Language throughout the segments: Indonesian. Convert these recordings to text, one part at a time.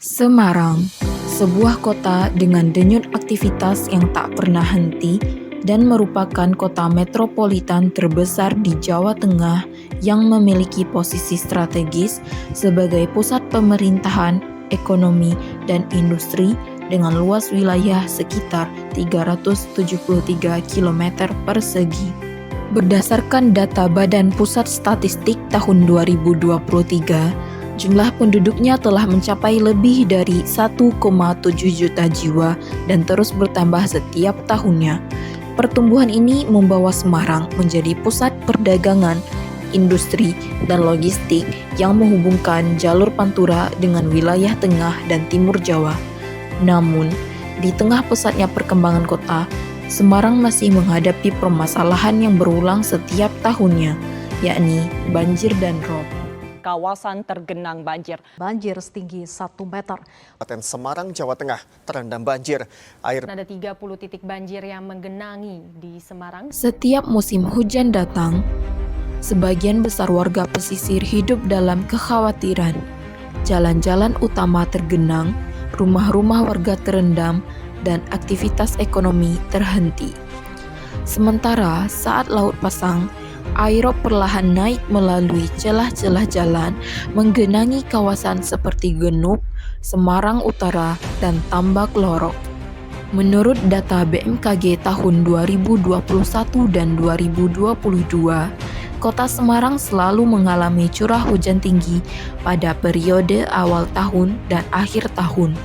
Semarang, sebuah kota dengan denyut aktivitas yang tak pernah henti dan merupakan kota metropolitan terbesar di Jawa Tengah yang memiliki posisi strategis sebagai pusat pemerintahan, ekonomi, dan industri dengan luas wilayah sekitar 373 km persegi. Berdasarkan data Badan Pusat Statistik tahun 2023, jumlah penduduknya telah mencapai lebih dari 1,7 juta jiwa dan terus bertambah setiap tahunnya. Pertumbuhan ini membawa Semarang menjadi pusat perdagangan, industri, dan logistik yang menghubungkan jalur Pantura dengan wilayah tengah dan timur Jawa. Namun, di tengah pesatnya perkembangan kota, Semarang masih menghadapi permasalahan yang berulang setiap tahunnya, yakni banjir dan rob. Kawasan tergenang banjir. Banjir setinggi 1 meter. Kabupaten Semarang, Jawa Tengah terendam banjir. Ada 30 titik banjir yang menggenangi di Semarang. Setiap musim hujan datang, sebagian besar warga pesisir hidup dalam kekhawatiran. Jalan-jalan utama tergenang, rumah-rumah warga terendam, dan aktivitas ekonomi terhenti. Sementara saat laut pasang, air perlahan naik melalui celah-celah jalan menggenangi kawasan seperti Genuk, Semarang Utara, dan Tambak Lorok. Menurut data BMKG tahun 2021 dan 2022, Kota Semarang selalu mengalami curah hujan tinggi pada periode awal tahun dan akhir tahun.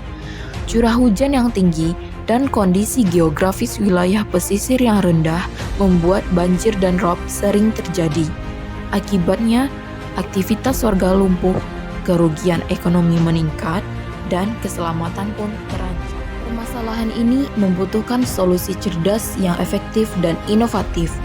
Curah hujan yang tinggi dan kondisi geografis wilayah pesisir yang rendah membuat banjir dan rob sering terjadi. Akibatnya, aktivitas warga lumpuh, kerugian ekonomi meningkat, dan keselamatan pun terancam. Permasalahan ini membutuhkan solusi cerdas yang efektif dan inovatif.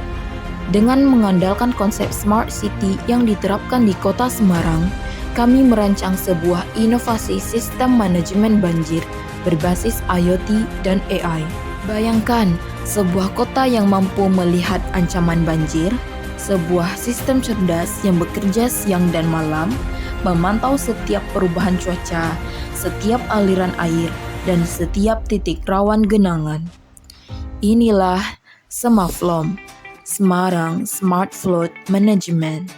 Dengan mengandalkan konsep Smart City yang diterapkan di Kota Semarang, kami merancang sebuah inovasi sistem manajemen banjir berbasis IoT dan AI. Bayangkan, sebuah kota yang mampu melihat ancaman banjir, sebuah sistem cerdas yang bekerja siang dan malam, memantau setiap perubahan cuaca, setiap aliran air, dan setiap titik rawan genangan. Inilah Semaflom, Semarang Smart Flood Management.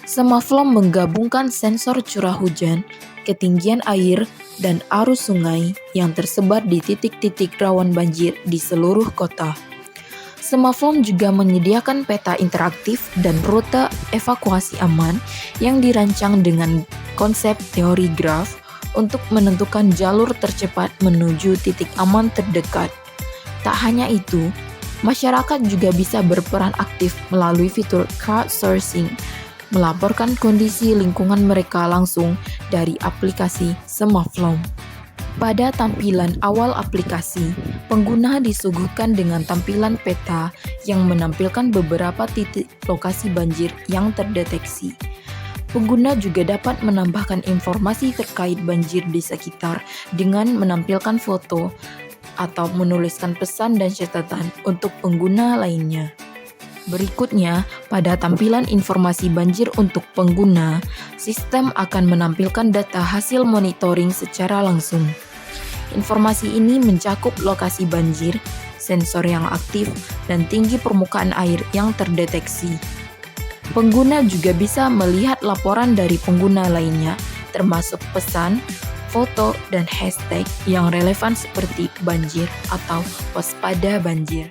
Semaflom menggabungkan sensor curah hujan, ketinggian air, dan arus sungai yang tersebar di titik-titik rawan banjir di seluruh kota. Semaflom juga menyediakan peta interaktif dan rute evakuasi aman yang dirancang dengan konsep teori graf untuk menentukan jalur tercepat menuju titik aman terdekat. Tak hanya itu, masyarakat juga bisa berperan aktif melalui fitur crowdsourcing, melaporkan kondisi lingkungan mereka langsung dari aplikasi Semaflom. Pada tampilan awal aplikasi, pengguna disuguhkan dengan tampilan peta yang menampilkan beberapa titik lokasi banjir yang terdeteksi. Pengguna juga dapat menambahkan informasi terkait banjir di sekitar dengan menampilkan foto atau menuliskan pesan dan catatan untuk pengguna lainnya. Berikutnya, pada tampilan informasi banjir untuk pengguna, sistem akan menampilkan data hasil monitoring secara langsung. Informasi ini mencakup lokasi banjir, sensor yang aktif, dan tinggi permukaan air yang terdeteksi. Pengguna juga bisa melihat laporan dari pengguna lainnya, termasuk pesan, foto, dan hashtag yang relevan seperti banjir atau waspada banjir.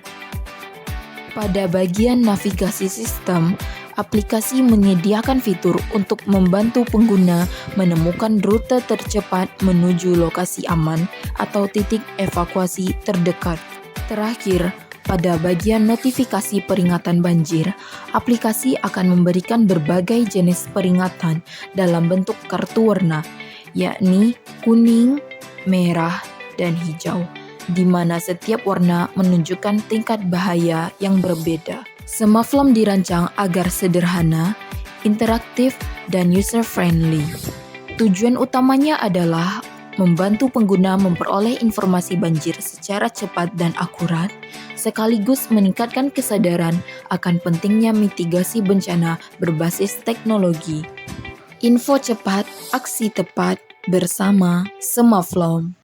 Pada bagian navigasi sistem, aplikasi menyediakan fitur untuk membantu pengguna menemukan rute tercepat menuju lokasi aman atau titik evakuasi terdekat. Terakhir, pada bagian notifikasi peringatan banjir, aplikasi akan memberikan berbagai jenis peringatan dalam bentuk kartu warna, yakni kuning, merah, dan hijau, di mana setiap warna menunjukkan tingkat bahaya yang berbeda. Semaflom dirancang agar sederhana, interaktif, dan user-friendly. Tujuan utamanya adalah membantu pengguna memperoleh informasi banjir secara cepat dan akurat, sekaligus meningkatkan kesadaran akan pentingnya mitigasi bencana berbasis teknologi. Info cepat, aksi tepat, bersama Semaflom.